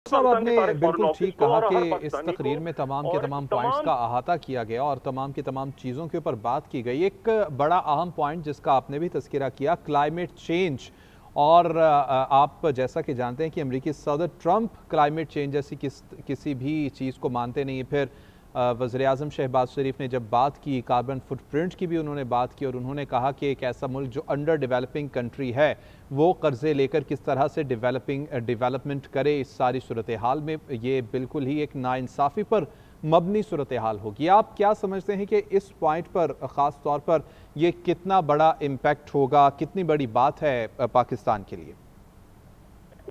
साहब, पाकिस्तान के आपने सारे फॉरेन बिल्कुल ऑफिस ठीक को कहा और कि हर इस पाकिस्तानी को तकरीर में तमाम के और तमाम पॉइंट्स तमाम। का अहाता किया गया और तमाम की तमाम चीज़ों के ऊपर बात की गई। एक बड़ा अहम पॉइंट जिसका आपने भी तज़किरा किया, क्लाइमेट चेंज। और आप जैसा कि जानते हैं कि अमेरिकी सदर ट्रंप क्लाइमेट चेंज जैसी किसी भी चीज़ को मानते नहीं। फिर वज़ीर-ए-आज़म शहबाज शरीफ ने जब बात की, कार्बन फुटप्रिंट की भी उन्होंने बात की और उन्होंने कहा कि एक ऐसा मुल्क जो अंडर डेवलपिंग कंट्री है वो कर्ज़े लेकर किस तरह से डेवलपमेंट करे इस सारी सूरत हाल में, ये बिल्कुल ही एक नाइंसाफ़ी पर मबनी सूरत हाल होगी। आप क्या समझते हैं कि इस पॉइंट पर ख़ास तौर पर ये कितना बड़ा इम्पैक्ट होगा, कितनी बड़ी बात है पाकिस्तान के लिए?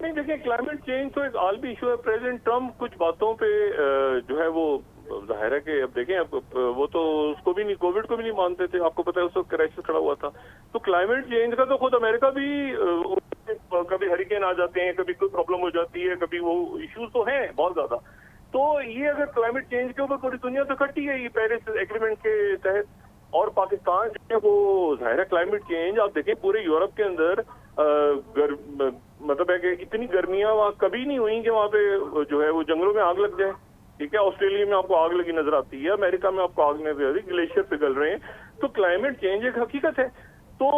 नहीं, देखिए, क्लाइमेट चेंज तो एक आलमी इशू है। प्रेसिडेंट ट्रम्प कुछ बातों पे जो है वो जाहिर है कि अब देखें, अब वो तो उसको भी नहीं, कोविड को भी नहीं मानते थे। आपको पता है उस वक्त क्राइसिस खड़ा हुआ था। तो क्लाइमेट चेंज का तो खुद अमेरिका भी कभी हरिकेन आ जाते हैं, कभी कोई प्रॉब्लम हो जाती है, कभी वो इश्यूज तो हैं बहुत ज्यादा। तो ये अगर क्लाइमेट चेंज के ऊपर पूरी दुनिया तो इकट्ठी है ये पेरिस एग्रीमेंट के तहत। और पाकिस्तान जो है वो जाहिर है क्लाइमेट चेंज, आप देखें पूरे यूरोप के अंदर मतलब है कि इतनी गर्मियां वहाँ कभी नहीं हुई कि वहाँ पे जो है वो जंगलों में आग लग जाए। ठीक है, ऑस्ट्रेलिया में आपको आग लगी नजर आती है, अमेरिका में आपको आग नजर आती है, ग्लेशियर पिघल रहे हैं। तो क्लाइमेट चेंज एक हकीकत है। तो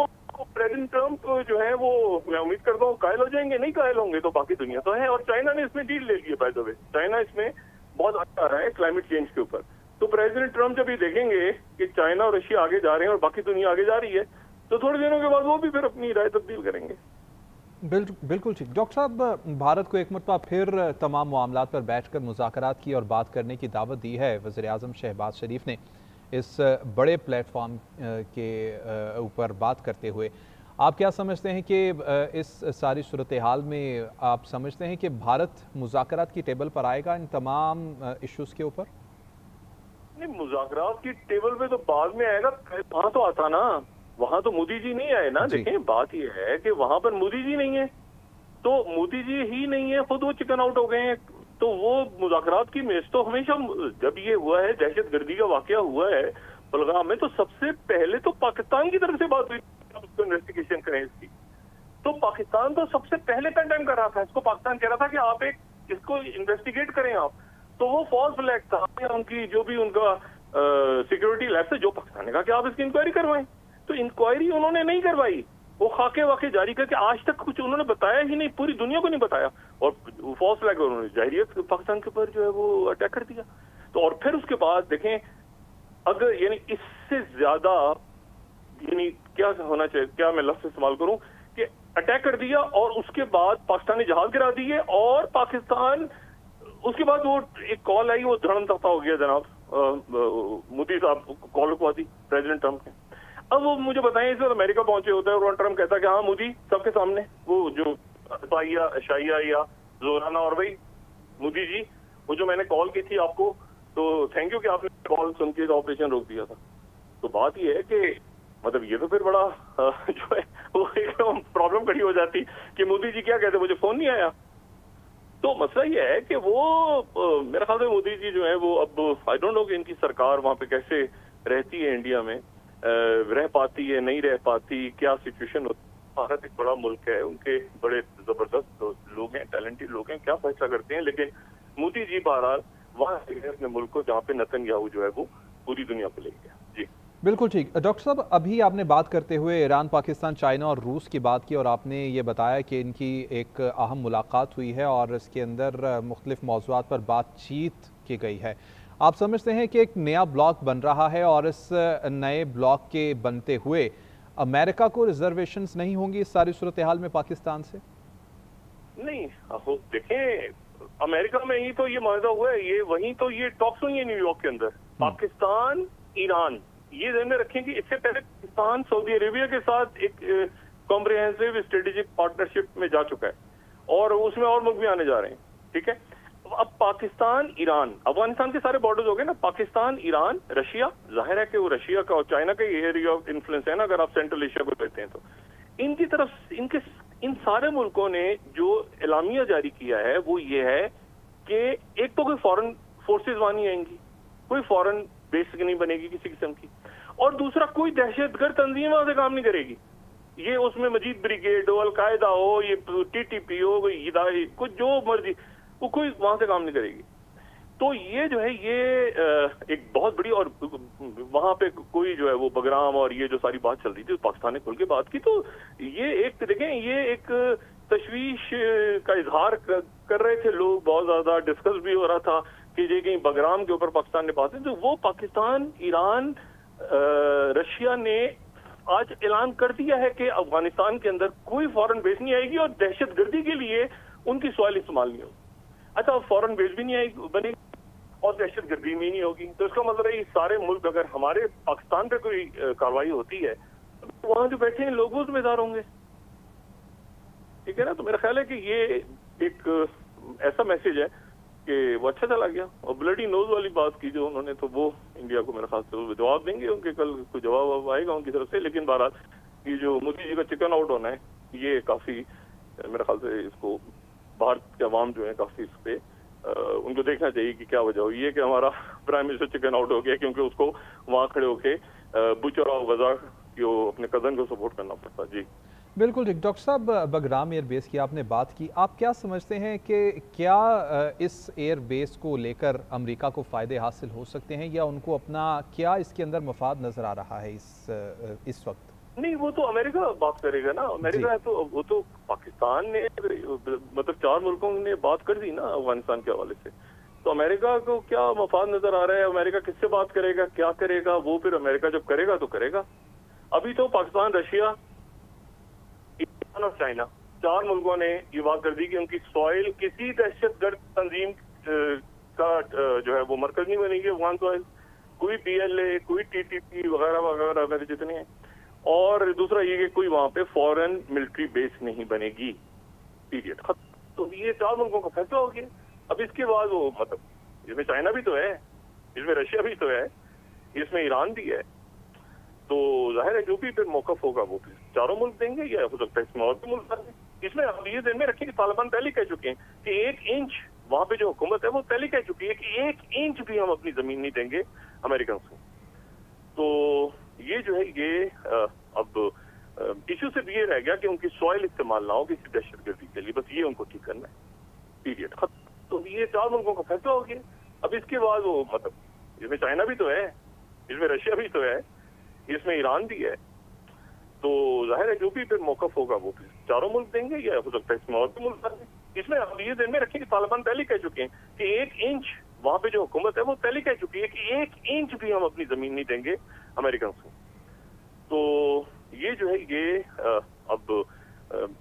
प्रेसिडेंट ट्रम्प जो है वो, मैं उम्मीद करता हूँ कायल हो जाएंगे। नहीं कायल होंगे तो बाकी दुनिया तो है। और चाइना ने इसमें डील ले ली है, बाय द वे। चाइना इसमें बहुत अच्छा आ रहा है क्लाइमेट चेंज के ऊपर। तो प्रेसिडेंट ट्रम्प जब ये देखेंगे कि चाइना और रशिया आगे जा रहे हैं और बाकी दुनिया आगे जा रही है, तो थोड़े दिनों के बाद वो भी फिर अपनी राय तब्दील करेंगे। बिल्कुल ठीक। डॉक्टर साहब, भारत को एक मरतबा फिर तमाम मामलात पर बैठकर मुज़ाकरात की और बात करने की दावत दी है वज़ीर-ए-आज़म शहबाज शरीफ ने इस बड़े प्लेटफॉर्म के ऊपर बात करते हुए। आप क्या समझते हैं कि इस सारी सूरत हाल में आप समझते हैं कि भारत मुज़ाकरात की टेबल पर आएगा इन तमाम इश्यूज़ के ऊपर? नहीं, मुज़ाकरात की टेबल पे तो बाद में आएगा। वहां तो आता ना, वहां तो मोदी जी नहीं आए ना। जी। देखें, बात यह है कि वहां पर मोदी जी नहीं है। तो मोदी जी ही नहीं है, खुद वो चिकन आउट हो गए हैं। तो वो मुज़ाकरात की मेज तो हमेशा, जब ये हुआ है, दहशतगर्दी का वाकया हुआ है पहलगाम में, तो सबसे पहले तो पाकिस्तान की तरफ से बात हुई, उसको इन्वेस्टिगेशन करें इसकी। तो पाकिस्तान तो सबसे पहले कंडेम कर रहा था इसको। पाकिस्तान कह रहा था कि आप एक इसको इन्वेस्टिगेट करें आप। तो वो फॉल्स फ्लैग था उनकी, जो भी उनका सिक्योरिटी लैब से, जो पाकिस्तान ने कहा कि आप इसकी इंक्वायरी करवाएं। तो इंक्वायरी उन्होंने नहीं करवाई। वो खाके वाके जारी करके आज तक कुछ उन्होंने बताया ही नहीं, पूरी दुनिया को नहीं बताया। और फॉल्स फ्लैग उन्होंने जाहिरियत पाकिस्तान के ऊपर जो है वो अटैक कर दिया। तो और फिर उसके बाद देखें, अगर यानी इससे ज्यादा यानी क्या होना चाहिए, क्या मैं लफ्ज इस्तेमाल करूं, कि अटैक कर दिया और उसके बाद पाकिस्तानी जहाज गिरा दिए। और पाकिस्तान, उसके बाद वो एक कॉल आई, वो धड़म तख्ता हो गया जनाब मोदी साहब कॉल रुकवा दी प्रेसिडेंट ट्रम्प ने। अब वो मुझे बताएं, इस वक्त अमेरिका पहुंचे होता है और ट्रम्प कहता है कि हाँ मोदी, सबके सामने वो जो शाइया या जोराना, और भाई मोदी जी, वो जो मैंने कॉल की थी आपको, तो थैंक यू कि आपने कॉल सुन के ऑपरेशन रोक दिया था। तो बात ये है कि मतलब ये तो फिर बड़ा जो है वो एक प्रॉब्लम खड़ी हो जाती कि मोदी जी क्या कहते, मुझे फोन नहीं आया। तो मसला ये है कि वो मेरे ख्याल से मोदी जी जो है वो, अब आई डोंट नो कि इनकी सरकार वहां पे कैसे रहती है, इंडिया में रह पाती है, नहीं रह पाती, क्या सिचुएशन होती है। भारत एक बड़ा मुल्क है, उनके बड़े जबरदस्त लोग हैं, टैलेंटेड लोग हैं, क्या फैसला करते हैं। लेकिन मोदी जी बहरहाल वहां अपने मुल्क को, जहाँ पे नेतन्याहू जो है वो पूरी दुनिया को ले गया। जी बिल्कुल ठीक। डॉक्टर साहब, अभी आपने बात करते हुए ईरान, पाकिस्तान, चाइना और रूस की बात की और आपने ये बताया कि इनकी एक अहम मुलाकात हुई है और इसके अंदर मुख्तलिफ मौज़ूआत पर बातचीत की गई है। आप समझते हैं कि एक नया ब्लॉक बन रहा है और इस नए ब्लॉक के बनते हुए अमेरिका को रिजर्वेशंस नहीं होंगी इस सारी सूरत हाल में पाकिस्तान से? नहीं, देखें, अमेरिका में ही तो ये माहिदा हुआ है, ये वहीं तो ये टॉक्स हुई है न्यूयॉर्क के अंदर। पाकिस्तान, ईरान, ये ध्यान में रखें कि इससे पहले पाकिस्तान सऊदी अरेबिया के साथ एक कॉम्प्रिहेंसिव स्ट्रेटेजिक पार्टनरशिप में जा चुका है और उसमें और मुल्क भी आने जा रहे हैं। ठीक है, अब पाकिस्तान, ईरान, अफगानिस्तान के सारे बॉर्डर्स हो गए ना, पाकिस्तान, ईरान, रशिया। जाहिर है कि वो रशिया का और चाइना का एरिया ऑफ इन्फ्लुएंस है ना, अगर आप सेंट्रल एशिया को लेते हैं तो। इनकी तरफ, इनके इन सारे मुल्कों ने जो एलामिया जारी किया है वो ये है कि एक तो कोई फॉरेन फोर्सेज वहां नहीं आएंगी, कोई फॉरेन बेस नहीं बनेगी किसी किस्म की, और दूसरा कोई दहशतगर्द तंजीम वहां से काम नहीं करेगी। ये उसमें मजीद ब्रिगेड हो, अलकायदा हो, ये टीटीपी हो, कुछ जो मर्जी, वो कोई वहां से काम नहीं करेगी। तो ये जो है ये एक बहुत बड़ी, और वहां पे कोई जो है वो बगराम और ये जो सारी बात चल रही थी पाकिस्तान ने खुल के बात की, तो ये एक देखें ये एक तशवीश का इजहार कर रहे थे लोग, बहुत ज्यादा डिस्कस भी हो रहा था कि ये कहीं बगराम के ऊपर पाकिस्तान ने बात की। तो वो पाकिस्तान, ईरान, रशिया ने आज ऐलान कर दिया है कि अफगानिस्तान के अंदर कोई फॉरेन बेस नहीं आएगी और दहशतगर्दी के लिए उनकी सॉइल इस्तेमाल नहीं होगी। अच्छा, फॉरेन बेस भी नहीं आएगी बनेगी और दहशतगर्दी भी नहीं होगी। तो इसका मतलब है ये सारे मुल्क, अगर हमारे पाकिस्तान पे कोई कार्रवाई होती है तो वहां जो बैठे हैं लोग वो जिम्मेदार होंगे। ठीक है ना। तो मेरा ख्याल है कि ये एक ऐसा मैसेज है कि वो अच्छा चला गया। और ब्लडी नोज वाली बात की जो उन्होंने, तो वो इंडिया को मेरे ख्याल से जवाब देंगे, उनके कल कोई जवाब आएगा उनकी तरफ से। लेकिन बहरहाल ये जो मोदी जी का चिकन आउट होना है, ये काफी मेरे ख्याल से इसको भारत के अवाम जो है काफी इस पे उनको देखना चाहिए कि क्या वजह हुई है कि हमारा प्राइम मिनिस्टर चिकन आउट हो गया, क्योंकि उसको वहां खड़े होके बुचर ऑफ गजा जो अपने कजन को सपोर्ट करना पड़ता। जी बिल्कुल ठीक। डॉक्टर साहब, बगराम एयर बेस की आपने बात की, आप क्या समझते हैं कि क्या इस एयर बेस को लेकर अमेरिका को फ़ायदे हासिल हो सकते हैं, या उनको अपना क्या इसके अंदर मफाद नज़र आ रहा है इस वक्त? नहीं, वो तो अमेरिका बात करेगा ना। अमेरिका है तो वो तो पाकिस्तान ने मतलब 4 मुल्कों ने बात कर दी ना अफगानिस्तान के हवाले से। तो अमेरिका को क्या मफाद नजर आ रहा है, अमेरिका किससे बात करेगा, क्या करेगा, वो फिर अमेरिका जब करेगा तो करेगा। अभी तो पाकिस्तान, रशिया, ईरान और चाइना 4 मुल्कों ने ये बात कर दी कि उनकी सॉइल किसी दहशतगर्द तंजीम का जो है वो मरकज नहीं बनेगी। अफगान सॉइल कोई PLA, कोई TTP वगैरह वगैरह वगैरह जितने हैं। और दूसरा ये कि कोई वहां पे फॉरेन मिलिट्री बेस नहीं बनेगी, पीरियड। तो ये 4 मुल्कों का फैसला हो गया। अब इसके बाद वो मतलब इसमें चाइना भी तो है, इसमें रशिया भी तो है, इसमें ईरान भी है। तो जाहिर है जो भी फिर मौकफ होगा वो फिर 4 मुल्क देंगे, या हो सकता है इसमें और भी मुल्क देंगे। इसमें हम ये ध्यान में रखें कि तालिबान पहले कह चुके हैं कि 1 इंच वहां पे जो हुकूमत है वो पहले कह चुकी है कि 1 इंच भी हम अपनी जमीन नहीं देंगे अमेरिकन को। तो ये जो है ये अब इश्यू सिर्फ ये रह गया कि उनकी सॉइल इस्तेमाल ना हो किसी दहशतगर्दी के लिए, बस ये उनको ठीक करना है, पीरियड। तो ये 4 मुल्कों का फैसला हो गया। अब इसके बाद वो मतलब इसमें चाइना भी तो है, इसमें रशिया भी तो है, इसमें ईरान भी है। तो जाहिर है जो भी फिर मौकफ होगा वो फिर 4 मुल्क देंगे, या हो सकता है इसमें और भी मुल्क देंगे। इसमें हम ये ध्यान में रखें कि तालिबान पहले कह चुके हैं कि 1 इंच वहां पे जो हुकूमत है वो पहले कह चुकी है कि 1 इंच भी हम अपनी जमीन नहीं देंगे अमेरिकन को। तो ये जो है ये अब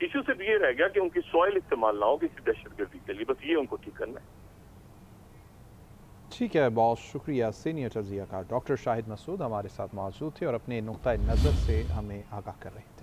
इश्यू सिर्फ ये रह गया कि उनकी सॉइल इस्तेमाल ना हो किसी दहशतगर्दी के लिए, बस ये उनको ठीक करना है। ठीक है, बहुत शुक्रिया। सीनियर तज्ज़ियाकार डॉक्टर शाहिद मसूद हमारे साथ मौजूद थे और अपने नुक्ता नज़र से हमें आगाह कर रहे थे।